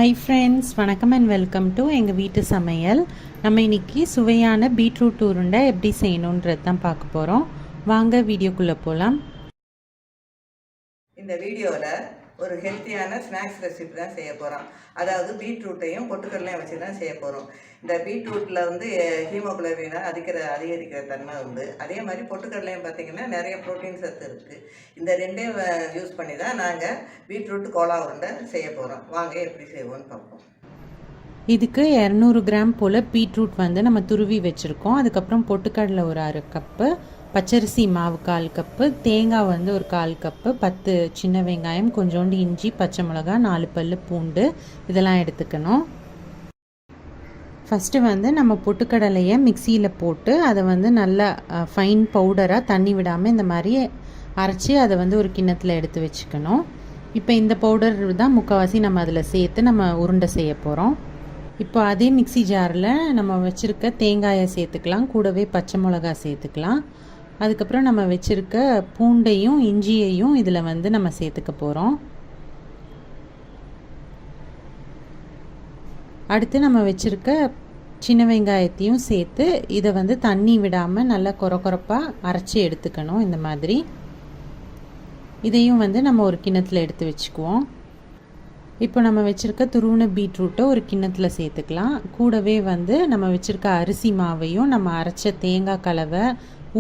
Hi friends, வணக்கம் and welcome to எங்கள் வீட்டு சமையல். நம்ம இன்றைக்கி சுவையான பீட்ரூட் உருண்டை எப்படி செய்யணுன்றது தான் பார்க்க போகிறோம். வாங்க வீடியோக்குள்ளே போகலாம். இந்த வீடியோவில் ஒரு ஹெல்த்தியான ஸ்நாக்ஸ் ரெசிபி தான் செய்ய போகிறோம். அதாவது பீட்ரூட்டையும் பொட்டுக்கடலையும் வச்சு தான் செய்ய போகிறோம். இந்த பீட்ரூட்டில் வந்து ஹீமோகுளோபினை அதிகரிக்கிற தன்மை உண்டு. அதே மாதிரி பொட்டுக்கடலையும் பார்த்திங்கன்னா நிறைய ப்ரோட்டீன் சத்து இருக்குது. இந்த ரெண்டையும் யூஸ் பண்ணி தான் நாங்கள் பீட்ரூட் கோலா உருண்டை செய்ய போகிறோம். வாங்க எப்படி செய்வோன்னு பார்ப்போம். இதுக்கு 200 கிராம் போல் பீட்ரூட் வந்து நம்ம துருவி வச்சுருக்கோம். அதுக்கப்புறம் பொட்டுக்கடலை ஒரு 1/2 கப்பு, பச்சரிசி மாவு 1/4 கப்பு, தேங்காய் வந்து ஒரு 1/4 கப்பு, 10 சின்ன வெங்காயம், கொஞ்சோண்டு இஞ்சி, பச்சை மிளகா, 4 பல் பூண்டு இதெல்லாம் எடுத்துக்கணும். ஃபஸ்ட்டு வந்து நம்ம பொட்டுக்கடலையை மிக்சியில் போட்டு அதை வந்து நல்லா ஃபைன் பவுடராக தண்ணி விடாமல் இந்த மாதிரி அரைச்சி அதை வந்து ஒரு கிண்ணத்தில் எடுத்து வச்சுக்கணும். இப்போ இந்த பவுடர் தான் முக்கால்வாசி நம்ம அதில் சேர்த்து நம்ம உருண்டை செய்ய போகிறோம். இப்போ அதே மிக்சி ஜாரில் நம்ம வச்சுருக்க தேங்காயை சேர்த்துக்கலாம், கூடவே பச்சை மிளகா சேர்த்துக்கலாம். அதுக்கப்புறம் நம்ம வச்சுருக்க பூண்டையும் இஞ்சியையும் இதில் வந்து நம்ம சேர்த்துக்க போகிறோம். அடுத்து நம்ம வச்சுருக்க சின்ன வெங்காயத்தையும் சேர்த்து இதை வந்து தண்ணி விடாமல் நல்லா கொரப்பாக அரைச்சி எடுத்துக்கணும். இந்த மாதிரி இதையும் வந்து நம்ம ஒரு கிண்ணத்தில் எடுத்து வச்சுக்குவோம். இப்போ நம்ம வச்சுருக்க துருவின பீட்ரூட்டை ஒரு கிண்ணத்தில் சேர்த்துக்கலாம். கூடவே வந்து நம்ம வச்சுருக்க அரிசி மாவையும் நம்ம அரைச்ச தேங்காய் கலவை,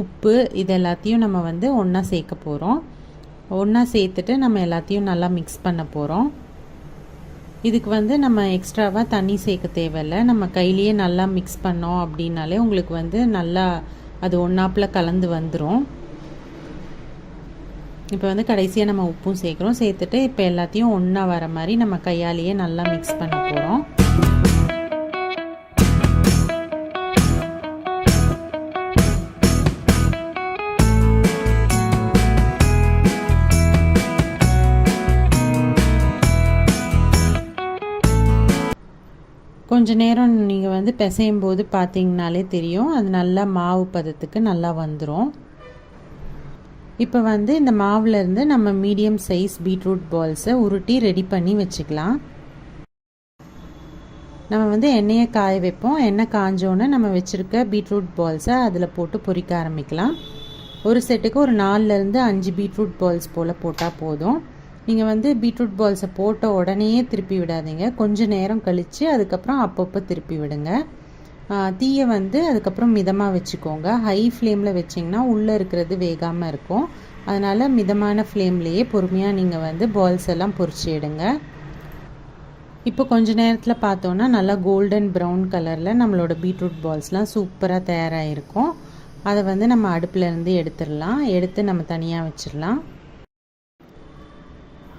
உப்பு இது எல்லாத்தையும் நம்ம வந்து ஒன்றா சேர்க்க போகிறோம். ஒன்றா சேர்த்துட்டு நம்ம எல்லாத்தையும் நல்லா மிக்ஸ் பண்ண போகிறோம். இதுக்கு வந்து நம்ம எக்ஸ்ட்ராவாக தண்ணி சேர்க்க தேவையில்லை. நம்ம கையிலேயே நல்லா மிக்ஸ் பண்ணோம் அப்படின்னாலே உங்களுக்கு வந்து நல்லா அது ஒன்றாப்பில் கலந்து வந்துடும். இப்போ வந்து கடைசியாக நம்ம உப்பும் சேர்க்குறோம். சேர்த்துட்டு இப்போ எல்லாத்தையும் ஒன்றா வர மாதிரி நம்ம கையாலேயே நல்லா மிக்ஸ் பண்ண போகிறோம். கொஞ்ச நேரம் நீங்கள் வந்து பிசையும் போது பார்த்தீங்கனாலே தெரியும், அது நல்லா மாவு பதத்துக்கு நல்லா வந்துடும். இப்போ வந்து இந்த மாவுலேருந்து நம்ம மீடியம் சைஸ் பீட்ரூட் பால்ஸை உருட்டி ரெடி பண்ணி வச்சுக்கலாம். நம்ம வந்து எண்ணெயை காய வைப்போம். எண்ணெய் காஞ்சோன்னே நம்ம வச்சுருக்க பீட்ரூட் பால்ஸை அதில் போட்டு பொரிக்க ஆரம்பிக்கலாம். ஒரு செட்டுக்கு ஒரு 4லேருந்து 5 பீட்ரூட் பால்ஸ் போல் போட்டால் போதும். நீங்கள் வந்து பீட்ரூட் பால்ஸை போட்ட உடனேயே திருப்பி விடாதீங்க. கொஞ்சம் நேரம் கழித்து அதுக்கப்புறம் அப்பப்போ திருப்பி விடுங்க. தீயை வந்து அதுக்கப்புறம் மிதமாக வச்சுக்கோங்க. ஹை ஃப்ளேமில் வச்சிங்கன்னா உள்ளே இருக்கிறது வேகாமல் இருக்கும். அதனால் மிதமான ஃப்ளேம்லேயே பொறுமையாக நீங்கள் வந்து பால்ஸ் எல்லாம் பொரிச்சு எடுங்க. இப்போ கொஞ்சம் நேரத்தில் பார்த்தோன்னா நல்லா கோல்டன் ப்ரௌன் கலரில் நம்மளோட பீட்ரூட் பால்ஸ்லாம் சூப்பராக தயாராகிருக்கும். அதை வந்து நம்ம அடுப்புலேருந்து எடுத்துடலாம். எடுத்து நம்ம தனியாக வச்சிடலாம்.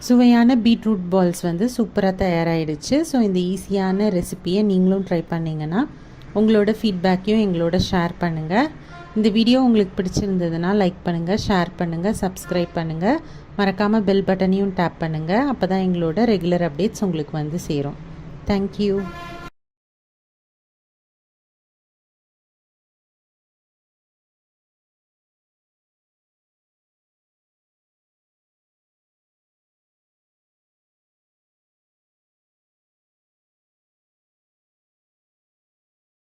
சுவையான பீட்ரூட் பால்ஸ் வந்து சூப்பராக தயாராகிடுச்சு. ஸோ இந்த ஈஸியான ரெசிப்பியை நீங்களும் ட்ரை பண்ணிங்கன்னா உங்களோட ஃபீட்பேக்கையும் எங்களோட ஷேர் பண்ணுங்கள். இந்த வீடியோ உங்களுக்கு பிடிச்சிருந்ததுன்னா லைக் பண்ணுங்கள், ஷேர் பண்ணுங்கள், சப்ஸ்கிரைப் பண்ணுங்கள். மறக்காமல் பெல் பட்டனையும் டேப் பண்ணுங்கள். அப்போ தான் எங்களோட ரெகுலர் அப்டேட்ஸ் உங்களுக்கு வந்து சேரும். தேங்க்யூ.